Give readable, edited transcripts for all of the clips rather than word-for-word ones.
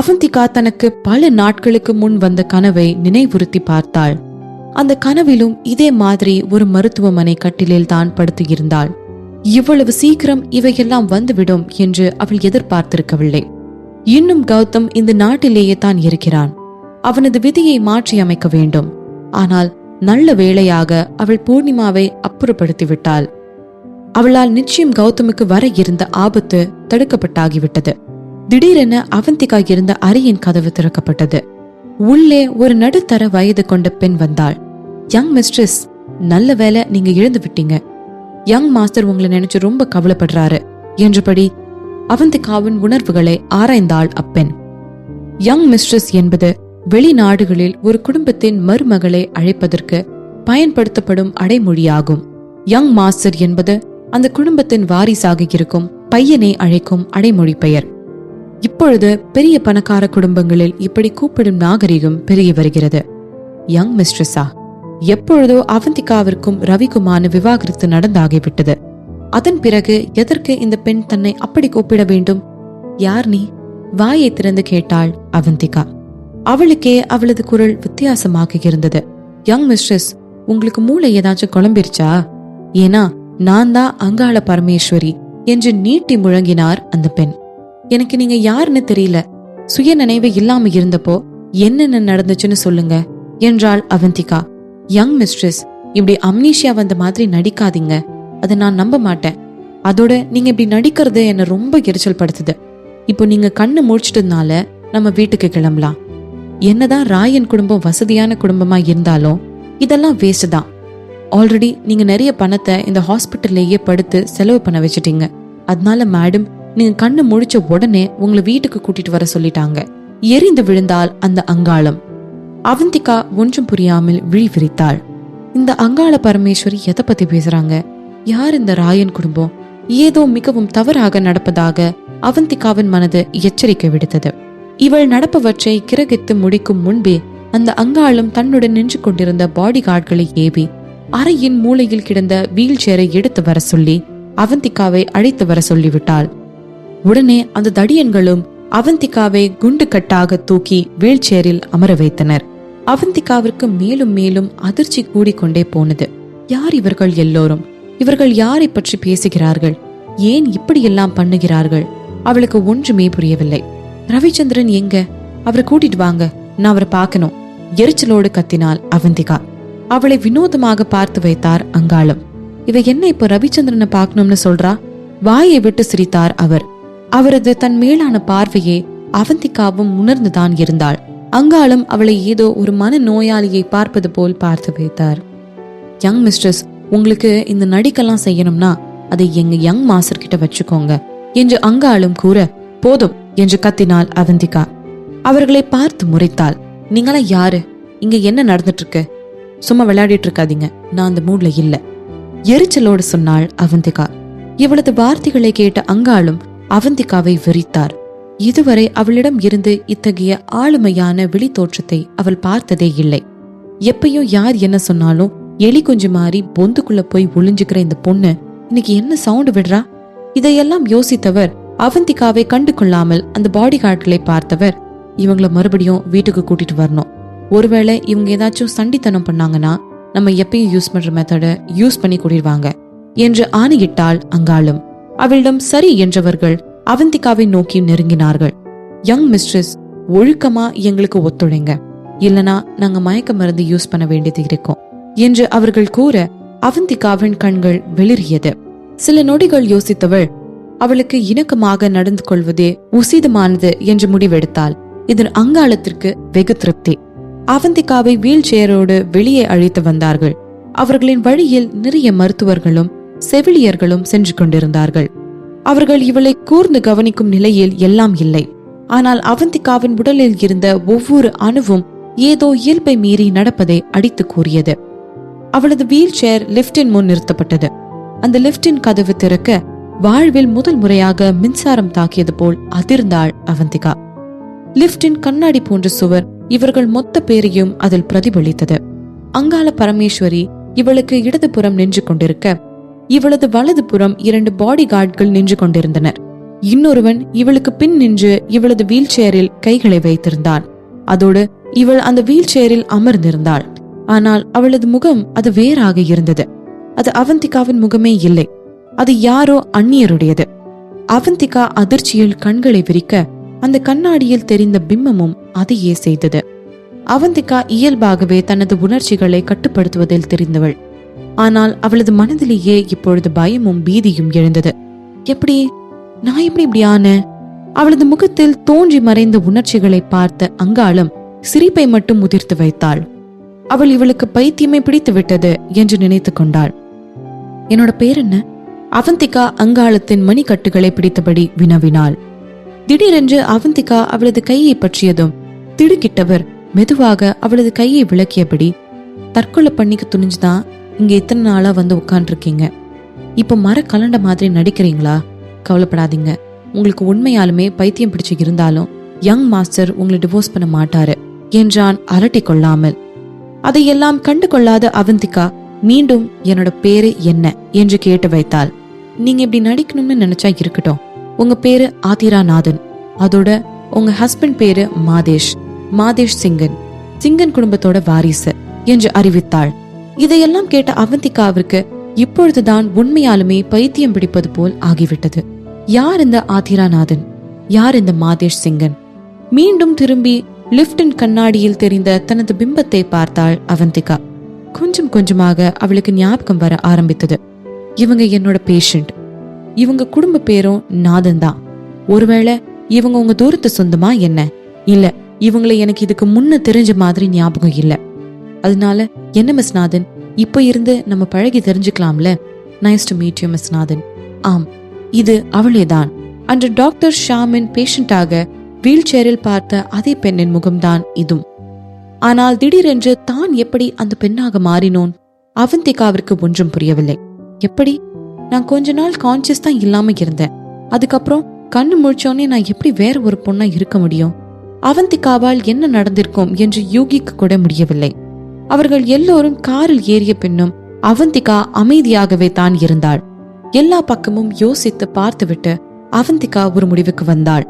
அவந்திகா தனக்கு பல நாட்களுக்கு முன் வந்த கனவை நினைவுறுத்தி பார்த்தாள். அந்த கனவிலும் இதே மாதிரி ஒரு மருத்துவமனை கட்டிலில் தான் படுத்தியிருந்தாள். இவ்வளவு சீக்கிரம் இவையெல்லாம் வந்துவிடும் என்று அவள் எதிர்பார்த்திருக்கவில்லை. இன்னும் கௌதம் இந்த நாட்டிலேயே தான் இருக்கிறான். அவனது விதியை மாற்றி அமைக்க வேண்டும். ஆனால் நல்ல வேளையாக அவள் பூர்ணிமாவை அப்புறப்படுத்திவிட்டாள். அவளால் நிச்சயம் கௌதமுக்கு வர இருந்த ஆபத்து தடுக்கப்பட்டாகிவிட்டது. திடீரென அவந்திகா இருந்த அறையின் கதவு திறக்கப்பட்டது. உள்ளே ஒரு நடுத்தர வயது கொண்ட பெண் வந்தாள். யங் மிஸ்ட்ரஸ், நல்ல வேலை நீங்க எழுந்து விட்டீங்க. யங் மாஸ்டர் உங்களை நினைச்சு ரொம்ப கவலைப்படுறாரு என்றபடி அவந்திகாவின் உணர்வுகளை ஆராய்ந்தாள் அப்பெண். யங் மிஸ்ட்ரஸ் என்பது வெளிநாடுகளில் ஒரு குடும்பத்தின் மருமகளை அழைப்பதற்கு பயன்படுத்தப்படும் அடைமொழியாகும். யங் மாஸ்டர் என்பது அந்த குடும்பத்தின் வாரிசாக இருக்கும் பையனை அழைக்கும் அடைமொழி பெயர். இப்பொழுது பெரிய பணக்கார குடும்பங்களில் இப்படி கூப்பிடும் நாகரிகம் பெருகி வருகிறது. யங் மிஸ்ட்ரஸா? எப்பொழுதோ அவந்திகாவிற்கும் ரவிக்குமான விவாகரத்து நடந்தாகிவிட்டது. அதன் பிறகு எதற்கு இந்த பெண் தன்னை அப்படி கூப்பிட வேண்டும்? யார் நீ? வாயை திறந்து கேட்டாள் அவந்திகா. அவளுக்கே அவளது குரல் வித்தியாசமாக இருந்தது. யங் மிஸ்ட்ரஸ், உங்களுக்கு மூளை ஏதாச்சும் குழம்பிருச்சா? ஏனா நான் தான் அங்காள பரமேஸ்வரி என்று நீட்டி முழங்கினார் அந்த பெண். எனக்கு நீங்க யாருன்னு தெரியல. சுய நினைவு இல்லாம இருந்தப்போ என்னென்ன நடந்துச்சுன்னு சொல்லுங்க என்றாள் அவந்திகா. யங் மிஸ்ட்ரஸ், இப்படி அம்னீஷியா வந்த மாதிரி நடிக்காதீங்க. அதை நான் நம்ப மாட்டேன். அதோட நீங்க இப்படி நடிக்கிறது என்ன ரொம்ப எரிச்சல் படுத்துது. இப்போ நீங்க கண்ணு முடிச்சிட்டதுனால நம்ம வீட்டுக்கு கிளம்பலாம். என்னதான் ராயன் குடும்பம் வசதியான குடும்பமா இருந்தாலும் இதெல்லாம் வேஸ்ட் தான். ஆல்ரெடி நீங்க நிறைய பணத்தை இந்த ஹாஸ்பிட்டல்லையே படுத்து செலவு பண்ண வச்சுட்டீங்க. அதனால மேடம், நீங்க கண்ணு முழிச்ச உடனே உங்களை வீட்டுக்கு கூட்டிட்டு வர சொல்லிட்டாங்க. எரிந்து விழுந்தாள் அந்த அங்காளம். அவந்திகா ஒன்றும் புரியாமல் விழி விரித்தாள். இந்த அங்காள பரமேஸ்வரி எதை பத்தி பேசுறாங்க? யார் இந்த ராயன் குடும்பம்? ஏதோ மிகவும் தவறாக நடப்பதாக அவந்திகாவின் மனது எச்சரிக்கை விடுத்தது. இவள் நடப்பவற்றை கிரகித்து முடிக்கும் முன்பே அந்த அங்காளம் தன்னுடன் நின்று கொண்டிருந்த பாடி கார்டுகளை ஏவி அறையின் மூலையில் கிடந்த வீல் சேரை எடுத்து வர சொல்லி அவந்திகாவை அழைத்து வர சொல்லிவிட்டாள். உடனே அந்த தடியன்களும் அவந்திகாவை குண்டு கட்டாக தூக்கி வீல் சேரில் அமர வைத்தனர். அவந்திகாவிற்கு மேலும் மேலும் அதிர்ச்சி கூடிக்கொண்டே போனது. யார் இவர்கள் எல்லோரும்? இவர்கள் யாரை பற்றி பேசுகிறார்கள்? ஏன் இப்படியெல்லாம் பண்ணுகிறார்கள்? அவளுக்கு ஒன்றுமே புரியவில்லை. ரவிச்சந்திரன் எங்க? அவரை கூட்டிட்டு வாங்க, நான் அவரை பார்க்கணும். எரிச்சலோடு கத்தினாள் அவந்திகா. அவளை வினோதமாக பார்த்து வைத்தார் அங்காளம். இவ என்ன இப்ப ரவிச்சந்திரனை பார்க்கணும்னு சொல்றா? வாயை விட்டு சிரித்தார் அவர். அவரது தன் மேலான பார்வையை அவந்திகாவும் உணர்ந்துதான் இருந்தாள். அங்காளம் அவளை ஏதோ ஒரு மன நோயாளியை பார்ப்பது போல் பார்த்து வைத்தார். யங் மிஸ்ட்ரஸ், உங்களுக்கு இந்த நடிக்கெல்லாம் செய்யணும்னா அதை எங்க யங் மாஸ்டர் கிட்ட வச்சுக்கோங்க என்று அங்காளம் கூற, போதும் என்று கத்தினாள் அவந்திகா. அவர்களை பார்த்து முறைத்தாள். நீங்களாம் யாரு? இங்க என்ன நடந்துட்டு இருக்கு? சும்மா விளையாடிட்டு இருக்காதீங்க, நான் அந்த மூட்ல இல்ல. எரிச்சலோடு சொன்னாள் அவந்திகா. இவளது வார்த்தைகளை கேட்ட அங்காளும் அவந்திகாவை வெறித்தார். இதுவரை அவளிடம் இருந்து இத்தகைய ஆளுமையான வெளி தோற்றத்தை அவள் பார்த்ததே இல்லை. எப்பயும் யார் என்ன சொன்னாலும் எலி குஞ்சு மாறி பொந்துக்குள்ள போய் ஒளிஞ்சுக்கிற இந்த பொண்ணு இன்னைக்கு என்ன சவுண்ட் விடுறா? இதையெல்லாம் யோசித்தவர் அவந்திகாவை கண்டு கொள்ளாமல் அந்த பாடி கார்டுகளை பார்த்தவர், இவங்கள மறுபடியும் வீட்டுக்கு கூட்டிட்டு வரணும். ஒருவேளை இவங்க ஏதாச்சும் சண்டித்தனம் பண்ணாங்கன்னா நம்ம எப்பயும் யூஸ் பண்ற மெத்தட யூஸ் பண்ணி கூட்டிடுவாங்க என்று ஆணையிட்டாள் அங்காளும். அவளிடம் சரி என்றவர்கள் அவந்திகாவை நோக்கி நெருங்கினார்கள். யங் மிஸ்ட்ரஸ், ஒழுக்கமா எங்களுக்கு ஒத்துழைங்க, இல்லனா நாங்க மயக்க மருந்து யூஸ் பண்ண வேண்டியது இருக்கும் என்று அவர்கள் கூற அவந்திகாவின் கண்கள் வெளிரியது. சில நொடிகள் யோசித்தவள் அவளுக்கு இணக்கமாக நடந்து கொள்வதே உசிதமானது என்று முடிவெடுத்தாள். இதில் அங்காளத்திற்கு வெகு திருப்தி. அவந்திகாவை வீல் சேரோடு வெளியே அழைத்து வந்தார்கள். அவர்களின் வழியில் நிறைய மருத்துவர்களும் செவிலியர்களும் சென்று கொண்டிருந்தார்கள். அவர்கள் இவளை கூர்ந்து கவனிக்கும் நிலையில் எல்லாம் இல்லை. ஆனால் அவந்திகாவின் உடலில் இருந்த ஒவ்வொரு அணுவும் ஏதோ இயல்பை மீறி நடப்பதை அடித்து கூறியது. அவளது வீல் சேர் லிப்டின் முன் நிறுத்தப்பட்டது. அந்த லிப்டின் கதவு திறக்க வாழ்வில் முதல் முறையாக மின்சாரம் தாக்கியது போல் அதிர்ந்தாள் அவந்திகா. லிப்டின் கண்ணாடி போன்ற சுவர் இவர்கள் மொத்த பேரையும் அதில் பிரதிபலித்தது. அங்காள பரமேஸ்வரி இவளுக்கு இடதுபுறம் நின்று கொண்டிருக்க, இவளது வலது புறம் 2 பாடி கார்டுகள் நின்று கொண்டிருந்தனர். இன்னொருவன் இவளுக்கு பின் நின்று இவளது வீல் சேரில் கைகளை வைத்திருந்தான். அதோடு இவள் அந்த வீல் சேரில் அமர்ந்திருந்தாள். ஆனால் அவளது முகம் அது வேறாக இருந்தது. அது அவந்திகாவின் முகமே இல்லை. அது யாரோ அந்நியருடையது. அவந்திகா அதிர்ச்சியில் கண்களை விரிக்க அந்த கண்ணாடியில் தெரிந்த பிம்பமும் அதையே செய்தது. அவந்திகா இயல்பாகவே தனது உணர்ச்சிகளை கட்டுப்படுத்துவதில் தெரிந்தவள். ஆனால் அவளது மனதிலேயே இப்பொழுது பயமும் பீதியும் எழுந்தது. நான் எப்படி இப்படி ஆன? அவளது முகத்தில் தோன்றி மறைந்த உணர்ச்சிகளை பார்த்த அங்காளம் சிரிப்பை மட்டும் முதிர்த்து வைத்தாள். அவள் இவளுக்கு பைத்தியமே பிடித்து விட்டது என்று நினைத்து கொண்டாள். என்னோட பேர் என்ன? அவந்திகா அங்காளத்தின் மணிக்கட்டுகளை பிடித்தபடி வினவினாள். திடீரென்று அவந்திகா அவளது கையை பற்றியதும் திடுக்கிட்டவர் மெதுவாக அவளது கையை விளக்கியபடி, தற்கொலை பண்ணிக்க துணிஞ்சுதான் இங்க இத்தனை நாளா வந்து உட்கார்ந்துருக்கீங்க. இப்ப மர கலண்ட மாதிரி நடிக்கிறீங்களா? கவலைப்படாதீங்க. உங்களுக்கு உண்மையாலுமே பைத்தியம் பிடிச்சு இருந்தாலும் யங் மாஸ்டர் உங்களை டிவோர்ஸ் பண்ண மாட்டாரு என்றான் அலட்டி கொள்ளாமல். அதையெல்லாம் கண்டு கொள்ளாத அவந்திகா மீண்டும் என்னோட பேரு என்ன என்று கேட்டு வைத்தாள். நீங்க இப்படி நடிக்கணும்னு நினைச்சா இருக்கட்டும். உங்க பேரு ஆதிராநாதன். அதோட உங்க ஹஸ்பண்ட் பேரு மாதேஷ் சிங்கன் குடும்பத்தோட வாரிசு என்று அறிவித்தாள். இதையெல்லாம் கேட்ட அவந்திகாவிற்கு இப்பொழுதுதான் உண்மையாலுமே பைத்தியம் பிடிப்பது போல் ஆகிவிட்டது. யார் இந்த ஆதிராநாதன்? யார் இந்த மாதேஷ் சிங்கன்? மீண்டும் திரும்பி லிப்டின் கண்ணாடியில் தெரிந்த தனது பிம்பத்தை பார்த்தாள் அவந்திகா. கொஞ்சம் கொஞ்சமாக அவளுக்கு ஞாபகம் வர ஆரம்பித்தது. இவங்க என்னோட பேஷண்ட். இவங்க குடும்ப பேரும் நாதன் தான். ஒருவேளை இவங்க உங்க தூரத்து சொந்தமா என்ன? இல்ல, இவங்களை எனக்கு இதுக்கு முன்ன தெரிஞ்ச மாதிரி ஞாபகம் இல்ல. அதனால என்ன மிஸ் நாதன், இப்ப இருந்து நம்ம பழகி தெரிஞ்சுக்கலாம்ல? Nice to meet you miss Nathan. ஆம், இது அவளேதான். அன்று டாக்டர் ஷாமின் பேஷண்டாக வீல் சேரில் பார்த்த அதே பெண்ணின் முகம்தான் இதும். ஆனால் திடீரென்று தான் எப்படி அந்த பெண்ணாக மாறினோன்? அவந்திகாவிற்கு ஒன்றும் புரியவில்லை. எப்படி? நான் கொஞ்ச நாள் கான்சியஸ் தான் இல்லாம இருந்தேன். அதுக்கப்புறம் கண்ணு முழிச்சோன்னே நான் எப்படி வேற ஒரு பொண்ணா இருக்க முடியும்? அவந்திகாவால் என்ன நடந்திருக்கும் என்று யூகிக்க கூட முடியவில்லை. அவர்கள் எல்லோரும் காரில் ஏறிய பின்னும் அவந்திகா அமைதியாகவே தான் இருந்தாள். எல்லா பக்கமும் யோசித்து பார்த்துவிட்டு அவந்திகா ஒரு முடிவுக்கு வந்தாள்.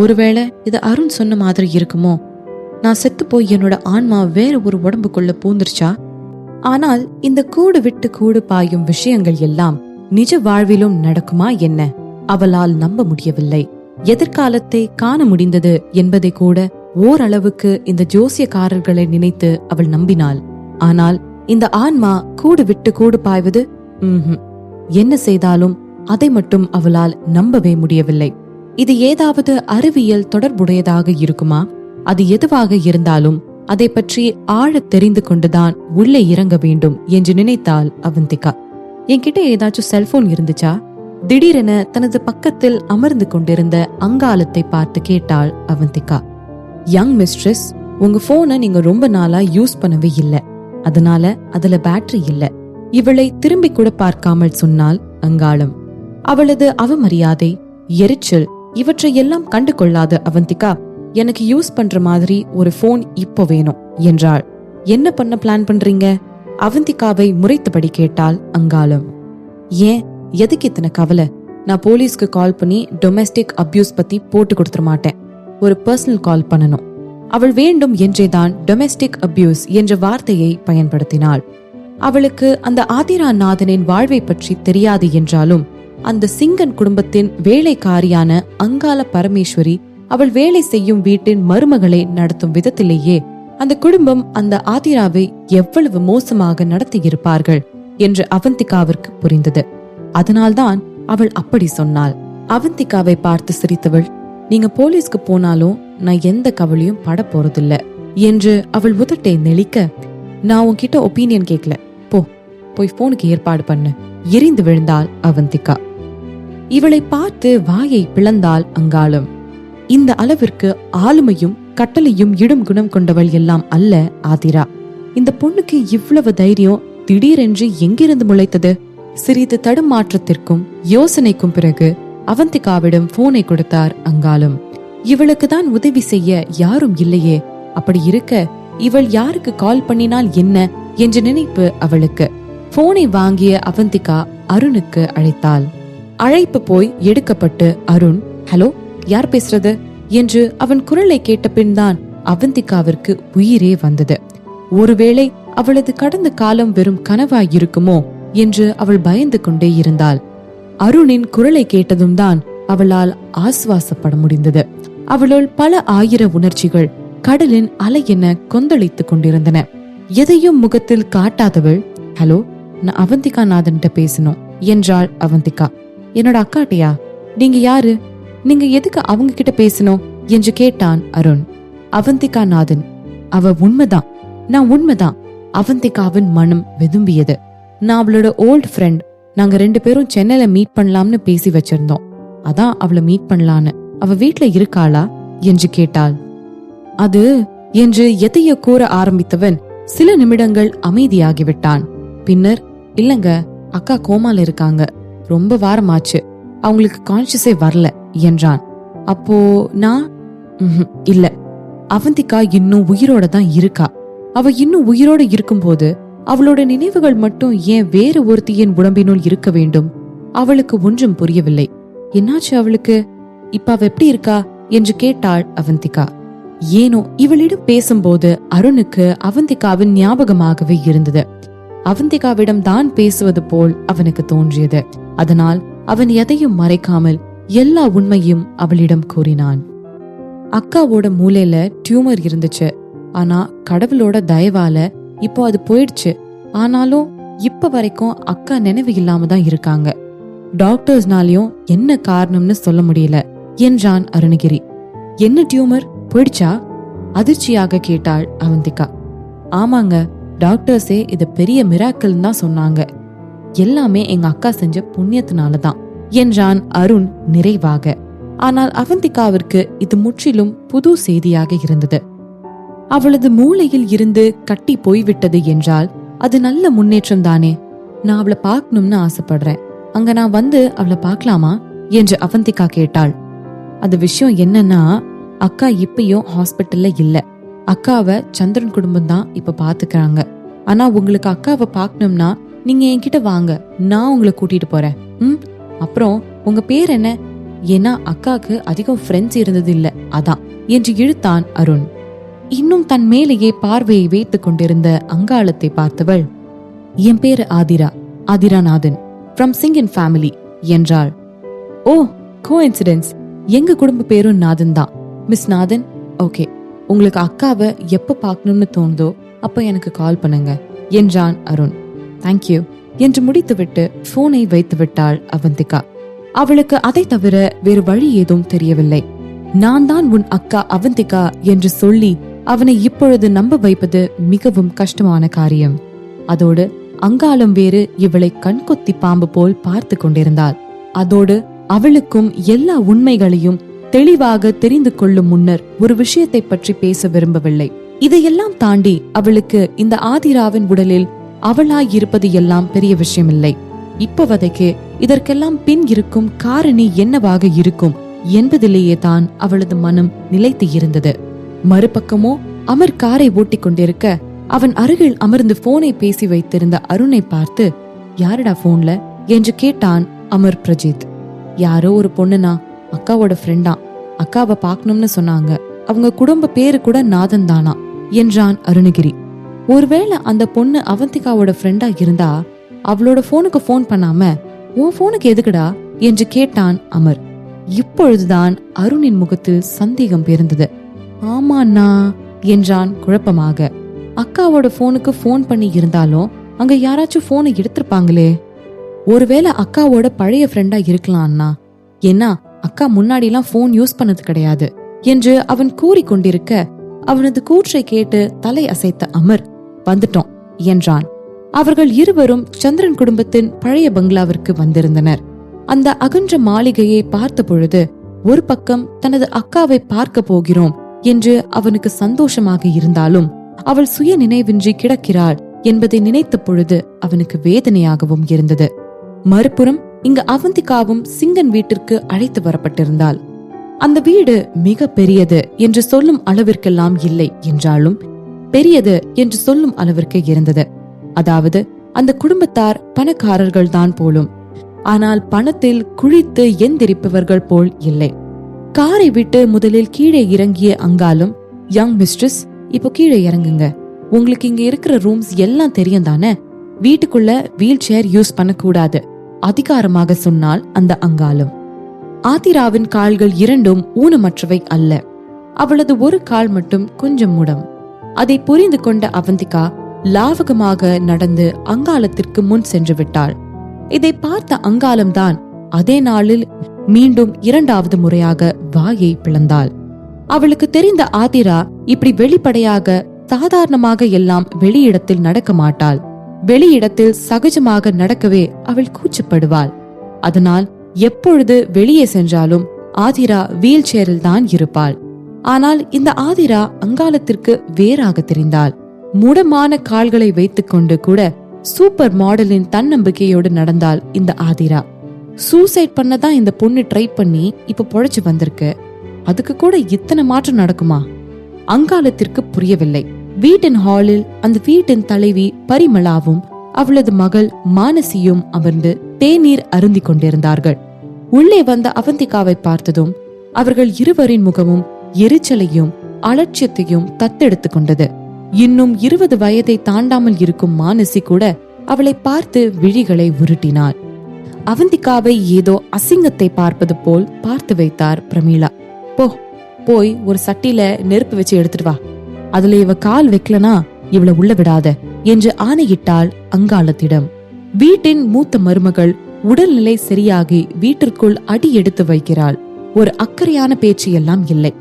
ஒருவேளை இது அருண் சொன்ன மாதிரி இருக்குமோ? நான் செத்து போய் என்னோட ஆன்மா வேற ஒரு உடம்புக்குள்ள பூந்துருச்சா? ஆனால் இந்த கூடு விட்டு கூடு பாயும் விஷயங்கள் எல்லாம் நிஜ வாழ்விலும் நடக்குமா என்ன? அவளால் நம்ப முடியவில்லை. எதிர்காலத்தை காண முடிந்தது என்பதை கூட ஓரளவுக்கு இந்த ஜோசியக்காரர்களை நினைத்து அவள் நம்பினாள். ஆனால் இந்த ஆன்மா கூடு விட்டு கூடு பாய்வது என்ன செய்தாலும் அதை மட்டும் அவளால் நம்பவே முடியவில்லை. இது ஏதாவது அறிவியல் தொடர்புடையதாக இருக்குமா? அது எதுவாக இருந்தாலும் அதை பற்றி ஆழ தெரிந்து கொண்டுதான் உள்ளே இறங்க வேண்டும் என்று நினைத்தாள் அவந்திகா. என்கிட்ட ஏதாச்சும் செல்போன் இருந்துச்சா? திடீரென தனது பக்கத்தில் அமர்ந்து கொண்டிருந்த அங்காளத்தை பார்த்து கேட்டாள் அவந்திகா. யங் மிஸ்ட்ரஸ், உங்க போனை நீங்க ரொம்ப நாளா யூஸ் பண்ணவே இல்லை. அதனால அதுல பேட்டரி இல்ல. இவளை திரும்பி கூட பார்க்காமல் சொன்னாள் அங்காளம். அவளது அவமரியாதை, எரிச்சல் இவற்றையெல்லாம் கண்டு கொள்ளாத அவந்திகா, எனக்கு யூஸ் பண்ற மாதிரி ஒரு போன் இப்போ வேணும் என்றாள். என்ன பண்ண பிளான் பண்றீங்க? அவந்திகாவை முறைத்தபடி கேட்டாள் அங்காளம். ஏன், எதுக்கு இத்தனை கவலை? நான் போலீஸ்க்கு கால் பண்ணி டொமெஸ்டிக் அபியூஸ் பத்தி போட்டு கொடுத்துட மாட்டேன். ஒரு பர்சனல் கால் பண்ணணும். அவள் வேண்டும் என்றேதான் டொமெஸ்டிக் அபியூஸ் என்ற வார்த்தையை பயன்படுத்தினாள். அவளுக்கு அந்த ஆதிராநாதனின் வாழ்வை பற்றி தெரியாது என்றாலும் அந்த சிங்கன் குடும்பத்தின் வேலைக்காரியான அங்காள பரமேஸ்வரி அவள் வேலை செய்யும் வீட்டின் மருமகளை நடத்தும் விதத்திலேயே அந்த குடும்பம் அந்த ஆதிராவை எவ்வளவு மோசமாக நடத்தியிருப்பார்கள் என்று அவந்திகாவிற்கு புரிந்தது. அதனால்தான் அவள் அப்படி சொன்னாள். அவந்திகாவை பார்த்து சிரித்தவள், நீங்க போலீஸ்க்கு போனாலும் நான் எந்த கவலையும் பட போறதில்ல என்று அவள் உதட்டை நெளிக்க, நான் உன்கிட்ட ஒப்பீனியன் கேட்கல, போய் போனுக்கு ஏற்பாடு பண்ணு எரிந்து விழுந்தாள் அவந்திகா. இவளை பார்த்து வாயை பிளந்தாள் அங்காளம். இந்த அளவிற்கு ஆளுமையும் கட்டளையும் இடும் குணம் கொண்டவள் எல்லாம் அல்ல ஆதிரா. இந்த பொண்ணுக்கு இவ்வளவு தைரியம் திடீரென்று எங்கிருந்து முளைத்தது? சிறிது தடுமாற்றத்திற்கும் யோசனைக்கும் பிறகு அவந்திகாவிடம் போனை கொடுத்தார் அங்காளம். இவளுக்கு தான் உதவி செய்ய யாரும் இல்லையே, அப்படி இருக்க இவள் யாருக்கு கால் பண்ணினால் என்ன என்ற நினைப்பு அவளுக்கு. போனை வாங்கிய அவந்திகா அருணுக்கு அழைத்தாள். அழைப்பு போய் எடுக்கப்பட்டு அருண் ஹலோ, யார் பேசுறது என்று அவன் குரலை கேட்ட பின்தான் அவந்திகாவிற்கு உயிரே வந்தது. ஒருவேளை அவளது கடந்த காலம் வெறும் கனவாய் இருக்குமோ என்று அவள் பயந்து கொண்டே இருந்தாள். அருணின் குரலை கேட்டதும் தான் அவளால் ஆசுவாசப்பட முடிந்தது. அவளுள் பல ஆயிர உணர்ச்சிகள் கடலின் அலை என கொந்தளித்துக் கொண்டிருந்தன. எதையும் முகத்தில் காட்டாதவள், ஹலோ, நான் அவந்திகா நாதன்கிட்ட பேசணும் என்றாள் அவந்திகா. என்னோட அக்காட்டையா? நீங்க யாரு? நீங்க எதுக்கு அவங்க கிட்ட பேசணும் என்று கேட்டான் அருண். அவந்திகா நாதன். அவ உண்மைதான், நான் உண்மைதான். அவந்திகாவின் மனம் வெதும்பியது. நான் அவளோட ஓல்ட் ஃப்ரெண்ட். நாங்க 2 பேரும் சென்னையில மீட் பண்ணலாம்னு பேசி வச்சிருந்தோம். அதான் அவளை மீட் பண்ணலான்னு. அவ வீட்ல இருக்காளா என்று கேட்டாள். அது என்று எதையோ கூற ஆரம்பித்தவன் சில நிமிடங்கள் அமைதியாகிவிட்டான். பின்னர், இல்லங்க, அக்கா கோமால இருக்காங்க, ரொம்ப வாரமாச்சு, அவங்களுக்கு கான்சியஸே வரல என்றான். அப்போ நான் இல்ல, அவந்திகா இன்னும் உயிரோட தான் இருக்கா. அவ இன்னும் உயிரோட இருக்கும்போது அவளோட நினைவுகள் மட்டும் ஏன் வேறு ஒருத்தியின் உடம்பினுள் இருக்க வேண்டும்? அவளுக்கு ஒன்றும் புரியவில்லை. என்னாச்சு அவளுக்கு? இப்ப அவ எப்படி இருக்கா என்று கேட்டாள் அவந்திகா. ஏனோ இவளிடம் பேசும்போது அருணுக்கு அவந்திகாவின் ஞாபகமாகவே இருந்தது. அவந்திகாவிடம் தான் பேசுவது போல் அவனுக்கு தோன்றியது. அதனால் அவன் எதையும் மறைக்காமல் எல்லா உண்மையும் அவளிடம் கூறினான். அக்காவோட மூளையில டியூமர் இருந்துச்சு. ஆனா கடவுளோட தயவால இப்போ அது போயிடுச்சு. ஆனாலும் இப்ப வரைக்கும் அக்கா நினைவு இல்லாம தான் இருக்காங்க. டாக்டர்ஸ்னாலயும் என்ன காரணம்னு சொல்ல முடியல என்றான் அருணகிரி. என்ன டியூமர், போயிடுச்சா? அதிர்ச்சியாக கேட்டாள் அவந்திகா. ஆமாங்க, டாக்டர்ஸே இது பெரிய மிராக்கிள் தான் சொன்னாங்க. எல்லாமே எங்க அக்கா செஞ்ச புண்ணியத்தினாலதான் என்றான் அருண் நிறைவாக. ஆனால் அவந்திகாவிற்கு இது முற்றிலும் புது செய்தியாக இருந்தது. அவளது மூளையில் இருந்து கட்டி போய்விட்டது என்றால் அது நல்ல முன்னேற்றம் தானே. நான் அவளை பார்க்கணும்னு ஆசைப்படுறேன். அங்க நான் வந்து அவளை பார்க்கலாமா என்று அவந்திகா கேட்டாள். அது விஷயம் என்னன்னா, அக்கா இப்பயும் ஹாஸ்பிட்டல்ல இல்ல. அக்காவை சந்திரன் குடும்பம் தான் இப்ப பாத்துக்கிறாங்க. ஆனா உங்களுக்கு அக்காவை பார்க்கணும்னா நீங்க என்கிட்ட வாங்க, நான் உங்களை கூட்டிட்டு போறேன். அப்புறம் உங்க பேர் என்ன? ஏன்னா அக்காக்கு அதிகம் ஃப்ரெண்ட்ஸ் இருந்தது இல்ல, அதான் என்று இழுத்தான் அருண். இன்னும் தன் மேலேயே பார்வையை வைத்துக் கொண்டிருந்த அங்காளத்தை பார்த்தவள், என் பேரு ஆதிரா, ஆதிராநாதன், ஃப்ரம் சிங்கன் ஃபேமிலி என்றாள். ஓ, கோஇன்சிடென்ஸ். எங்க குடும்ப பேரும் நாதன் தான். மிஸ் நாதன், ஓகே, உங்களுக்கு அக்காவை எப்ப பார்க்கணும்னு தோணுதோ அப்ப எனக்கு கால் பண்ணுங்க என்றான் அருண். தேங்க்யூ என்று முடித்துவிட்டு போனை வைத்து விட்டாள் அவந்திகா. அவளுக்கு அதை தவிர வேறு வழி ஏதும் தெரியவில்லை. நான் தான் உன் அக்கா அவந்திகா என்று சொல்லி அவனை இப்பொழுது நம்ப வைப்பது மிகவும் கஷ்டமான காரியம். அதோடு அங்காளம் வேறு இவளை கண்கொத்தி பாம்பு போல் பார்த்து கொண்டிருந்தாள். அதோடு அவளுக்கும் எல்லா உண்மைகளையும் தெளிவாக தெரிந்து கொள்ளும் முன்னர் ஒரு விஷயத்தை பற்றி பேச விரும்பவில்லை. இதையெல்லாம் தாண்டி அவளுக்கு இந்த ஆதிராவின் உடலில் அவளாய் இருப்பது எல்லாம் பெரிய விஷயமில்லை. இப்போதைக்கு இதற்கெல்லாம் பின் இருக்கும் காரணி என்னவாக இருக்கும் என்பதிலேயே தான் அவளது மனம் நிலைத்து இருந்தது. மறுபக்கமோ அமர் காரை ஓட்டிக் கொண்டிருக்க அவன் அருகில் அமர்ந்து போனை பேசி வைத்திருந்த அருணை பார்த்து, யாருடா போன்ல என்று கேட்டான் அமர் பிரஜித். யாரோ ஒரு பொண்ணுனா, அக்காவோட ஃப்ரெண்டா, அக்காவை பார்க்கணும்னு சொன்னாங்க, அவங்க குடும்ப பேரு கூட நாதன் தானா என்றான் அருணகிரி. ஒருவேளை அந்த பொண்ணு அவந்திகாவோட ஃப்ரெண்டா இருந்தா அவளோட போனுக்கு போன் பண்ணாம உன் போனுக்கு எதுக்குடா என்று கேட்டான் அமர். இப்பொழுதுதான் அருணின் முகத்தில் சந்தேகம் பிறந்தது. ஆமாண்ணா என்றான் குழப்பமாக. அக்காவோட போனுக்கு போன் பண்ணி இருந்தாலும் அங்க யாராச்சும் போனை எடுத்திருப்பாங்களே. ஒருவேளை அக்காவோட பழைய ஃப்ரெண்டா இருக்கலாம் அண்ணா. ஏன்னா அக்கா முன்னாடி எல்லாம் போன் யூஸ் பண்ணது கிடையாது என்று அவன் கூறிக்கொண்டிருக்க அவனது கூற்றை கேட்டு தலை அசைத்த அமர், வந்துட்டோம் என்றான். அவர்கள் இருவரும் சந்திரன் குடும்பத்தின் பழைய பங்களாவிற்கு வந்திருந்தனர். அந்த அகன்ற மாளிகையை பார்த்த பொழுது ஒரு பக்கம் தனது அக்காவை பார்க்க போகிறோம் என்று அவனுக்கு சந்தோஷமாக இருந்தாலும் அவள் சுய நினைவின்றி கிடக்கிறாள் என்பதை நினைத்த பொழுது அவனுக்கு வேதனையாகவும் இருந்தது. மறுபுறம் இங்கு அவந்திகாவும் சிங்கன் வீட்டிற்கு அழைத்து வரப்பட்டிருந்தாள். அந்த வீடு மிக பெரியது என்று சொல்லும் அளவிற்கெல்லாம் இல்லை என்றாலும் பெரியது என்று சொல்லும் அளவிற்கு இருந்தது. அதாவது அந்த குடும்பத்தார் பணக்காரர்கள் தான் போலும். ஆனால் பணத்தில் குழித்து எந்திரிப்பவர்கள் போல் இல்லை. காரை விட்டு முதலில் கீழே இறங்கிய அங்காலும், யங் மிஸ்ட்ரஸ், இப்போ கீழே இறங்குங்க. உங்களுக்கு இங்க இருக்கிற ரூம்ஸ் எல்லாம் தெரியும் தானே? வீட்டுக்குள்ள வீல் சேர் யூஸ் பண்ணக்கூடாது, அதிகாரமாக சொன்னால் அந்த அங்காலும். ஆதிராவின் கால்கள் இரண்டும் ஊனமற்றவை அல்ல. அவளது ஒரு கால் மட்டும் கொஞ்சம் முடம். அதை புரிந்து கொண்ட அவந்திகா லாவகமாக நடந்து அங்காளத்திற்கு முன் சென்று விட்டாள். இதை பார்த்த அங்காளம்தான் அதே நாளில் மீண்டும் இரண்டாவது முறையாக வாயை பிளந்தாள். அவளுக்கு தெரிந்த ஆதிரா இப்படி வெளிப்படையாக சாதாரணமாக எல்லாம் வெளியிடத்தில் நடக்க மாட்டாள். வெளியிடத்தில் சகஜமாக நடக்கவே அவள் கூச்சப்படுவாள். அதனால் எப்பொழுது வெளியே சென்றாலும் ஆதிரா வீல் சேரில் தான் இருப்பாள். ஆனால் இந்த ஆதிரா அங்காளத்திற்கு வேறாக தெரிந்தாள். முடமான கால்களை வைத்துக் கொண்டு கூட சூப்பர் மாடலின் தன்னம்பிக்கையோடு நடந்தாள் இந்த ஆதிரா. சூசைட் பண்ணதான் இந்த பொண்ணு ட்ரை பண்ணி இப்ப பொழைச்சு வந்திருக்கு, அதுக்கு கூட இத்தனை மாற்றம் நடக்குமா? அங்காளத்திற்கு புரியவில்லை. வீட்டின் ஹாலில் அந்த வீட்டின் தலைவி பரிமளாவும் அவளது மகள் மானசியும் அமர்ந்து தேநீர் அருந்தி கொண்டிருந்தார்கள். உள்ளே வந்த அவந்திகாவை பார்த்ததும் அவர்கள் இருவரின் முகமும் எரிச்சலையும் அலட்சியத்தையும் தத்தெடுத்து கொண்டது. இன்னும் 20 வயதை தாண்டாமல் இருக்கும் மானசி கூட அவளை பார்த்து விழிகளை உருட்டினாள். அவந்திகாவை ஏதோ அசிங்கத்தை பார்ப்பது போல் பார்த்து வைத்தார் பிரமீளா. போய் ஒரு சட்டில நெருப்பு வச்சு எடுத்துட்டு வா, அதுல இவ கால் வைக்கலனா இவளை உள்ள விடாத என்று ஆணையிட்டாள் அங்காளத்திடம். வீட்டின் மூத்த மருமகள் உடல்நிலை சரியாகி வீட்டிற்குள் அடி எடுத்து வைக்கிறாள். ஒரு அக்கறையான பேச்சு எல்லாம் இல்லை,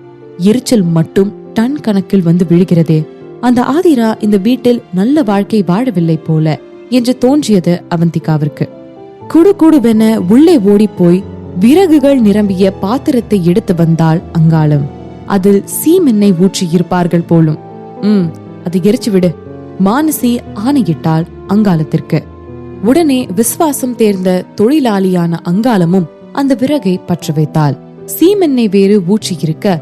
எரிச்சல் மட்டும் டன் கணக்கில் வந்து விழுகிறதே. அந்த ஆதிரா இந்த வீட்டில் நல்ல வாழ்க்கை வாழவில்லை போல என்று தோன்றியது அவந்திகாவிற்கு. குடுகுடுவென உள்ளே ஓடி போய் விறகுகள் நிரம்பிய பாத்திரத்தை எடுத்து வந்தாள் அங்காளம். அதில் சீமெண்ணெய் ஊற்றி இருப்பார்கள் போலும். அது எரிச்சு விடு, மானசி ஆணையிட்டாள் அங்காளத்திற்கு. உடனே விசுவாசம் தேர்ந்த தொழிலாளியான அங்காளமும் அந்த விறகை பற்ற வைத்தாள். சீமெண்ணெய் வேறு ஊற்றி இருக்க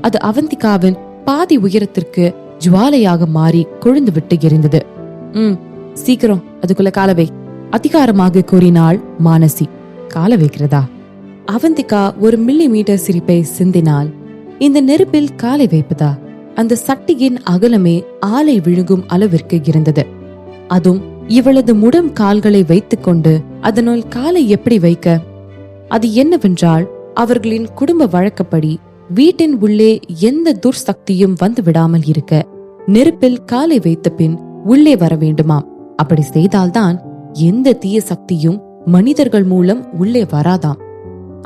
அது அவந்திகாவின் பாதி உயரத்திற்கு ஜுவாலையாக மாறி கொழுந்து விட்டு எரிந்தது. சீக்கிரம் அதுக்குள்ள காலவை, அதிகாரமாக கூறினாள் மானசி. கால வைக்கிறதா? அவந்திகா ஒரு மில்லிமீட்டர் சிரிப்பை சிந்தினாள். இந்த நெருப்பில் காலை வைப்பதா? அந்த சட்டியின் அகலமே ஆலை விழுங்கும் அளவிற்கு இருந்தது. அதுவும் இவளது முடம் கால்களை வைத்துக் கொண்டு அதனுள் காலை எப்படி வைக்க? அது என்னவென்றால், அவர்களின் குடும்ப வழக்கப்படி வீட்டின் உள்ளே எந்த துர்சக்தியும் வந்து விடாமல் இருக்க நெருப்பில் காலை வைத்த பின் உள்ளே வர வேண்டுமாம். அப்படி செய்தால்தான் எந்த தீய சக்தியும் மனிதர்கள் மூலம் உள்ளே வராதாம்.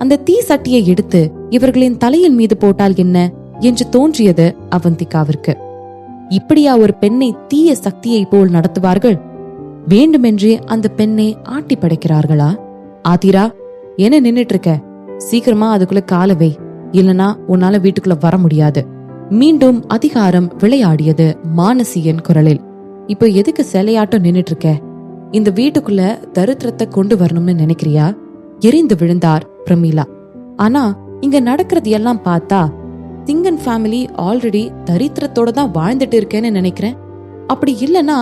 அந்த தீ சட்டியை எடுத்து இவர்களின் தலையின் மீது போட்டால் என்ன என்று தோன்றியது அவந்திகாவிற்கு. இப்படியா ஒரு பெண்ணை தீய சக்தியை போல் நடத்துவார்கள்? வேண்டுமென்றே அந்த பெண்ணை ஆட்டி படைக்கிறார்களா? ஆதிரா, என்ன நின்னுட்டு இருக்க? சீக்கிரமா அதுக்குள்ள காலவை, இல்லனா உன்னால வீட்டுக்குள்ள வர முடியாது. மீண்டும் அதிகாரம் விளையாடியது மானசியின் குரலில். இப்போ எதுக்கு சிலையாட்டம் நின்னுட்டு இருக்க? இந்த வீட்டுக்குள்ள தரித்திரத்தை கொண்டு வரணும்னு நினைக்கிறியா? எரிந்து விழுந்தார் பிரமீளா. ஆனா இங்க நடக்கிறது எல்லாம் பார்த்தா சிங்கன் ஃபேமிலி ஆல்ரெடி தரித்திரத்தோட தான் வாழ்ந்துட்டு இருக்கேன்னு நினைக்கிறேன். அப்படி இல்லனா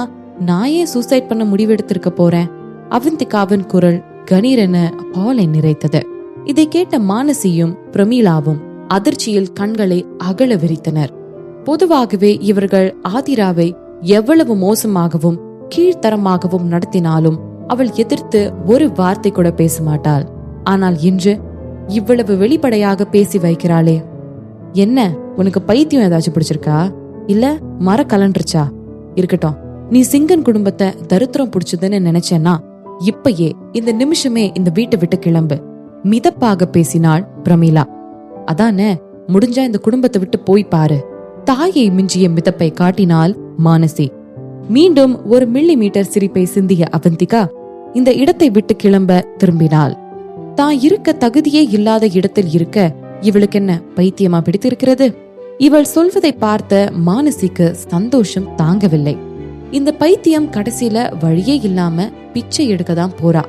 நான் ஏன் சூசைட் பண்ண முடிவெடுத்திருக்க போறேன்? அவந்திகாவின் குரல் கணீரென பாலை நிறைத்தது. இதை கேட்ட மானசியும் பிரமீளாவும் அதிர்ச்சியில் கண்களை அகல விரித்தனர். பொதுவாகவே இவர்கள் ஆதிராவை எவ்வளவு மோசமாகவும் கீழ்த்தரமாகவும் நடத்தினாலும் அவள் எதிர்த்து ஒரு வார்த்தை கூட பேச மாட்டாள். ஆனால் இன்று இவ்வளவு வெளிப்படையாக பேசி வைக்கிறாளே. என்ன, உனக்கு பைத்தியம் ஏதாச்சும் பிடிச்சிருக்கா? இல்ல மர கலண்டுருச்சா? இருக்கட்டும், நீ சிங்கன் குடும்பத்தை தரித்திரம் பிடிச்சதுன்னு நினைச்சேன்னா இப்பயே இந்த நிமிஷமே இந்த வீட்டை விட்டு கிளம்பு. மிதப்பாக பேசினாள் பிரமீளா. அதானே, முடிஞ்சா இந்த குடும்பத்தை விட்டு போய் பாரு. தாயை மிஞ்சிய மிதப்பை காட்டினாள் மானசி. மீண்டும் ஒரு மில்லிமீட்டர் சிரிப்பை சிந்திய அவந்திகா இந்த இடத்தை விட்டு கிளம்ப திரும்பினாள். தான் இருக்க தகுதியே இல்லாத இடத்தில் இருக்க இவளுக்கு என்ன பைத்தியமா பிடித்திருக்கிறது? இவள் சொல்வதை பார்த்த மானசிக்கு சந்தோஷம் தாங்கவில்லை. இந்த பைத்தியம் கடைசியில வழியே இல்லாம பிச்சை எடுக்கதான் போறா,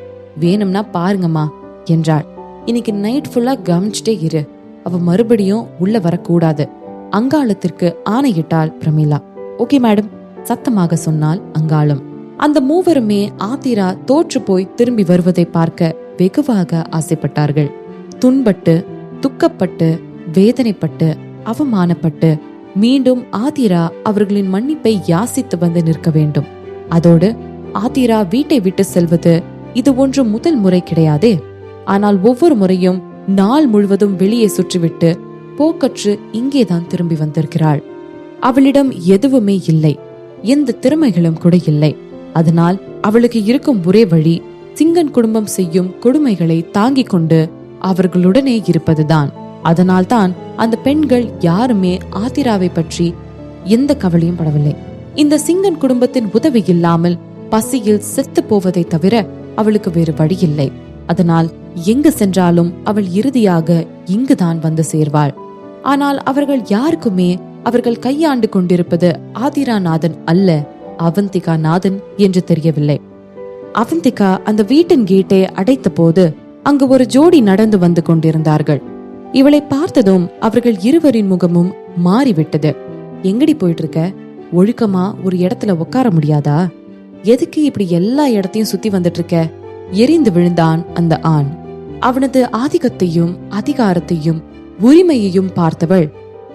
வேணும்னா பாருங்கம்மா என்றாள். இன்னைக்கு நைட் ஃபுல்லா கவனிச்சுட்டே இரு, அவ மறுபடியும் உள்ள வரக்கூடாது. அங்காளத்திற்கு ஆணையிட்டாள் பிரமீளா. ஓகே மேடம், சத்தமாக சொன்னாள் அங்காளம். அந்த மூவருமே ஆதிரா தோற்று போய் திரும்பி வருவதை பார்க்க வெகுவாக ஆசைப்பட்டார்கள். துன்பட்டு துக்கப்பட்டு வேதனைப்பட்டு அவமானப்பட்டு மீண்டும் ஆதிரா அவர்களின் மன்னிப்பை யாசித்து வந்து நிற்க வேண்டும். அதோடு ஆதிரா வீட்டை விட்டு செல்வது இது ஒன்று முதல் முறை கிடையாதே. ஆனால் ஒவ்வொரு முறையும் நாள் முழுவதும் வெளியே சுற்றிவிட்டு போக்கற்று இங்கேதான் திரும்பி வந்திருக்கிறாள். அவளிடம் எதுவுமே இல்லை, எந்த திறமைகளும் கூட இல்லை. அதனால் அவளுக்கு இருக்கும் ஒரே வழி சிங்கன் குடும்பம் செய்யும் கொடுமைகளை தாங்கிக் கொண்டு அவர்களுடனே இருப்பதுதான். அதனால்தான் அந்த பெண்கள் யாருமே ஆதிராவை பற்றி எந்த கவலையும் படவில்லை. இந்த சிங்கன் குடும்பத்தின் உதவி இல்லாமல் பசியில் செத்து போவதை தவிர அவளுக்கு வேறு வழி இல்லை. அதனால் எங்கு சென்றாலும் அவள் இறுதியாக இங்குதான் வந்து சேர்வாள். ஆனால் அவர்கள் யாருக்குமே அவர்கள் கையாண்டு கொண்டிருப்பது ஆதிரா நாதன் அல்ல, அவந்திகா நாதன் என்று தெரியவில்லை. அவந்திகா அந்த வீட்டின் கேட்டை அடைத்த போது அங்கு ஒரு ஜோடி நடந்து வந்து கொண்டிருந்தார்கள். இவளை பார்த்ததும் அவர்கள் இருவரின் முகமும் மாறிவிட்டது. எங்கடி போயிட்டு இருக்க? ஒழுக்கமா ஒரு இடத்துல உட்கார முடியாதா? எதுக்கு இப்படி எல்லா இடத்தையும் சுத்தி வந்துட்டு இருக்க? எரிந்து விழுந்தான் அந்த ஆண். அவனது ஆதிக்கத்தையும் அதிகாரத்தையும் உரிமையையும் பார்த்தவள்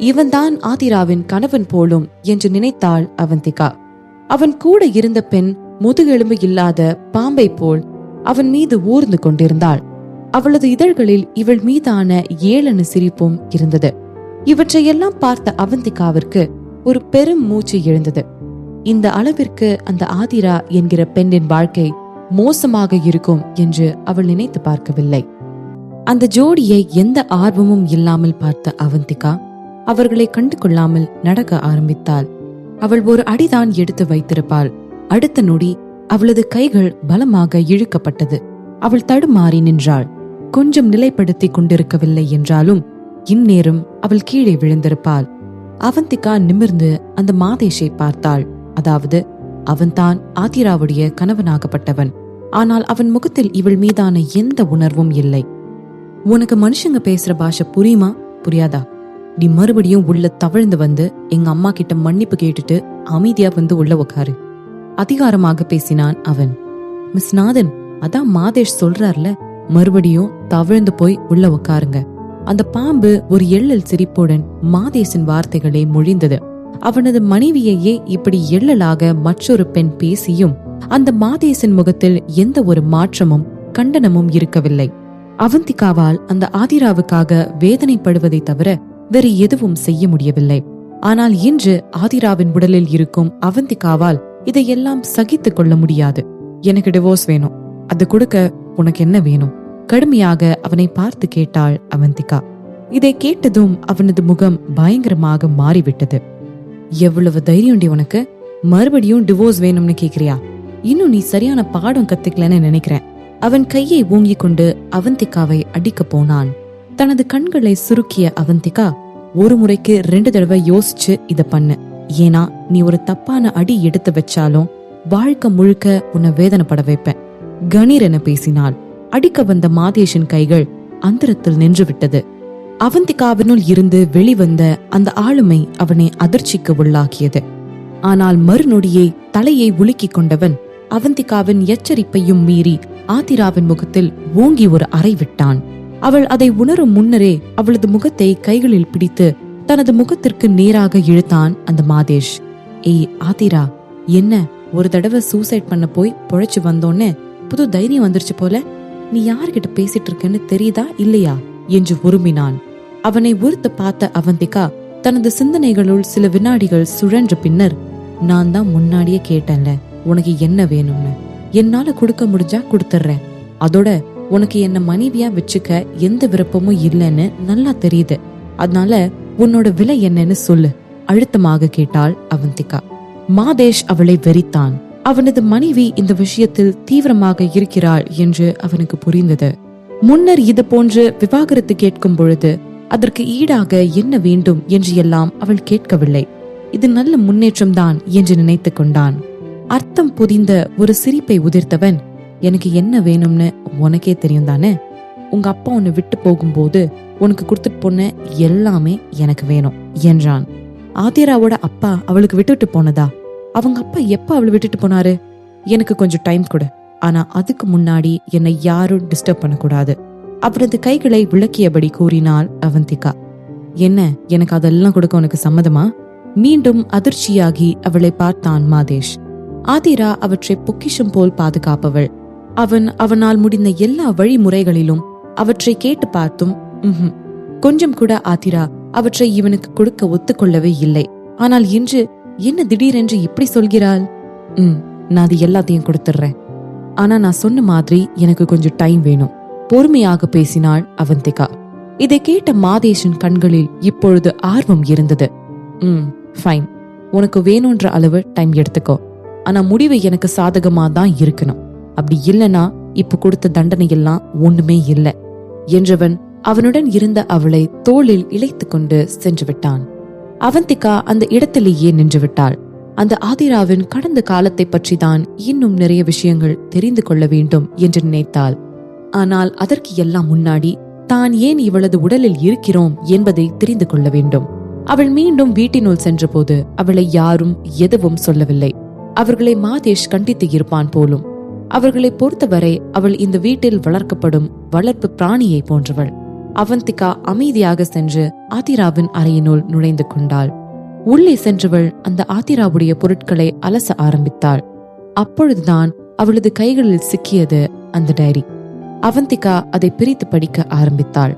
இவன்தான் ஆதிராவின் கணவன் போலும் என்று நினைத்தாள் அவந்திகா. அவன் கூட இருந்த பெண் முதுகெலும்பு இல்லாத பாம்பை போல் அவன் மீது ஊர்ந்து கொண்டிருந்தாள். அவளது இதழ்களில் இவள் மீதான ஏளன சிரிப்பும் இருந்தது. இவற்றையெல்லாம் பார்த்த அவந்திகாவிற்கு ஒரு பெரும் மூச்சு எழுந்தது. இந்த அளவிற்கு அந்த ஆதிரா என்கிற பெண்ணின் வாழ்க்கை மோசமாக இருக்கும் என்று அவள் நினைத்து பார்க்கவில்லை. அந்த ஜோடியை எந்த ஆர்வமும் இல்லாமல் பார்த்த அவந்திகா அவர்களை கண்டு கொள்ளாமல் நடக்க ஆரம்பித்தாள். அவள் ஒரு அடிதான் எடுத்து வைத்திருப்பாள். அடுத்த நொடி அவளது கைகள் பலமாக இழுக்கப்பட்டது. அவள் தடுமாறி நின்றாள். கொஞ்சம் நிலைப்படுத்திக் கொண்டிருக்கவில்லை என்றாலும் இந்நேரம் அவள் கீழே விழுந்திருப்பாள். அவந்திகா நிமிர்ந்து அந்த மாதேஷை பார்த்தாள். அதாவது அவன்தான் ஆதிராவுடைய கணவனாகப்பட்டவன். ஆனால் அவன் முகத்தில் இவள் மீதான எந்த உணர்வும் இல்லை. உனக்கு மனுஷங்க பேசுற பாஷை புரியுமா புரியாதா? நீ மறுபடியும் உள்ள தவழ்ந்து வந்து எங்க அம்மா கிட்ட மன்னிப்பு கேட்டுட்டு அமைதியா வந்து உள்ள உக்காரு, அதிகாரமாக பேசினான் அவன். மிஸ் நாதன், அதான் மாதேஷ் சொல்றார்ல, மறுபடியும் தவழ்ந்து போய் உள்ள உக்காருங்க. அந்த பாம்பு ஒரு எள்ளல் சிரிப்புடன் மாதேஷின் வார்த்தைகளை மொழிந்தது. அவனது மனைவியையே இப்படி எள்ளலாக மற்றொரு பெண் பேசியும் அந்த மாதேஷின் முகத்தில் எந்த ஒரு மாற்றமும் கண்டனமும் இருக்கவில்லை. அவந்திகாவால் அந்த ஆதிராவுக்காக வேதனைப்படுவதை தவிர வேறு எதுவும் செய்ய முடியவில்லை. ஆனால் இன்று ஆதிராவின் உடலில் இருக்கும் அவந்திகாவால் இதையெல்லாம் சகித்துக் கொள்ள முடியாது. எனக்கு டிவோர்ஸ் வேணும், அது கொடுக்க உனக்கு என்ன வேணும்? கடுமையாக அவனை பார்த்து கேட்டாள் அவந்திகா. இதை கேட்டதும் அவனது முகம் பயங்கரமாக மாறிவிட்டது. எவ்வளவு தைரியம்டி உனக்கு? மறுபடியும் டிவோர்ஸ் வேணும்னு கேக்குறியா? இன்னும் நீ சரியான பாடம் கத்துக்கலன்னு நினைக்கிறேன். அவன் கையை ஓங்கிக் கொண்டு அவந்திகாவை அடிக்க போனான். தனது கண்களை சுருக்கிய அவந்திகா, ஒரு முறைக்கு 2 தடவை யோசிச்சு இத பண்ணு. ஏன்னா நீ ஒரு தப்பான அடி எடுத்து வச்சாலும் வாழ்க்கை முழுக்க உன்னை வேதனைப்பட வைப்பேன். கணீர் என பேசினாள். அடிக்க வந்த மாதேஷின் கைகள் அந்தரத்தில் நின்று விட்டது. அவந்திகாவினுள் இருந்து வெளிவந்த அந்த ஆளுமை அவனை அதிர்ச்சிக்கு உள்ளாக்கியது. ஆனால் மறுநொடியே தலையை உலுக்கிக் கொண்டவன் அவந்திகாவின் எச்சரிப்பையும் மீறி ஆதிராவின் முகத்தில் ஓங்கி ஒரு அறை விட்டான். அவள் அதை உணரும் முன்னரே அவளது முகத்தை கைகளில் பிடித்து தனது முகத்திற்கு நேராக இழுத்தான் அந்த மாதேஷ். ஏய் ஆதிரா, என்ன ஒரு தடவை சூசைட் பண்ண போய் பொழைச்சு வந்தோன்னு புது தைரியம் வந்துருச்சு போல? நீ யார்கிட்ட பேசிட்டு இருக்கன்னு தெரியுதா இல்லையா என்று உருமினான். அவனை உறுத்து பார்த்த அவந்திகா தனது சிந்தனைகளுள் சில வினாடிகள் சுழன்ற பின்னர், நான் தான் முன்னாடியே கேட்டேன்ல உனக்கு என்ன வேணும்னு, என்னால கொடுக்க முடிஞ்சா கொடுத்துறேன். அதோட உனக்கு என்ன மனைவியா வச்சுக்க எந்த விருப்பமும் இல்லைன்னு நல்லா தெரியுது. அதனால உன்னோட விலை என்னன்னு சொல்லு, அழுத்தமாக கேட்டாள் அவந்திகா. மாதேஷ் அவளை வெறித்தான். அவனது மனைவி இந்த விஷயத்தில் தீவிரமாக இருக்கிறாள் என்று அவனுக்கு புரிந்தது. முன்னர் இது போன்று விவாகரத்து கேட்கும் பொழுது அதற்கு ஈடாக என்ன வேண்டும் என்று எல்லாம் அவள் கேட்கவில்லை. இது நல்ல முன்னேற்றம் தான் என்று நினைத்து கொண்டான். அர்த்தம் புதிந்த ஒரு சிரிப்பை உதிர்த்தவன், எனக்கு என்ன வேணும்னு உனக்கே தெரியும் தானே? உங்க அப்பா உன்னை விட்டு போகும்போது உனக்கு கொடுத்துட்டு போன எல்லாமே எனக்கு வேணும் என்றான். ஆதிராவோட அப்பா அவளுக்கு விட்டுட்டு போனதா? அவங்க அப்பா எப்ப அவளை விட்டுட்டு போனாரு? எனக்கு கொஞ்சம் டைம் கொடு, ஆனா அதுக்கு முன்னாடி என்னை யாரும் டிஸ்டர்ப் பண்ணக்கூடாது. அவரது கைகளை விளக்கியபடி கூறினாள் அவந்திகா. என்ன, எனக்கு அதெல்லாம் கொடுக்க உனக்கு சம்மதமா? மீண்டும் அதிர்ச்சியாகி அவளை பார்த்தான் மாதேஷ். ஆதிரா அவற்றை பொக்கிஷம் போல் பாதுகாப்பவள். அவனால் முடிந்த எல்லா வழிமுறைகளிலும் அவற்றை கேட்டு பார்த்தும் கொஞ்சம் கூட ஆதிரா அவற்றை இவனுக்கு கொடுக்க ஒத்துக்கொள்ளவே இல்லை. ஆனால் இன்று என்ன திடீரென்று இப்படி சொல்கிறாள்? நான் அது எல்லாத்தையும் கொடுத்துடுறேன். ஆனா நான் சொன்ன மாதிரி எனக்கு கொஞ்சம் டைம் வேணும். பொறுமையாக பேசினாள் அவந்திகா. இதை கேட்ட மாதேஷின் கண்களில் இப்பொழுது ஆர்வம் இருந்தது. ஃபைன், உனக்கு வேணும்ன்ற அளவு டைம் எடுத்துக்கோ. ஆனா முடிவு எனக்கு சாதகமா தான் இருக்கணும். அப்படி இல்லைன்னா இப்ப கொடுத்த தண்டனை எல்லாம் ஒண்ணுமே இல்லை என்றவன் அவனுடன் இருந்த அவளை தோளில் இழைத்து கொண்டு சென்று விட்டான். அவந்திகா அந்த இடத்திலேயே நின்று விட்டாள். அந்த ஆதிராவின் கடந்த காலத்தை பற்றி தான் இன்னும் நிறைய விஷயங்கள் தெரிந்து கொள்ள வேண்டும் என்று நினைத்தாள். ஆனால் அதற்கு எல்லாம் முன்னாடி தான் ஏன் இவளது உடலில் இருக்கிறோம் என்பதை தெரிந்து கொள்ள வேண்டும். அவள் மீண்டும் வீட்டினுள் சென்றபோது அவளை யாரும் எதுவும் சொல்லவில்லை. அவர்களை மாதேஷ் கண்டித்து இருப்பான் போலும். அவர்களை பொறுத்தவரை அவள் இந்த வீட்டில் வளர்க்கப்படும் வளர்ப்பு பிராணியை போன்றவள். அவந்திகா அமைதியாக சென்று ஆதிராவின் அறையினுள் நுழைந்து கொண்டாள். உள்ளே சென்றவள் அந்த ஆதிராவுடைய பொருட்களை அலச ஆரம்பித்தாள். அப்பொழுதுதான் அவளது கைகளில் சிக்கியது அந்த டைரி. அவந்திகா அதை பிரித்து படிக்க ஆரம்பித்தாள்.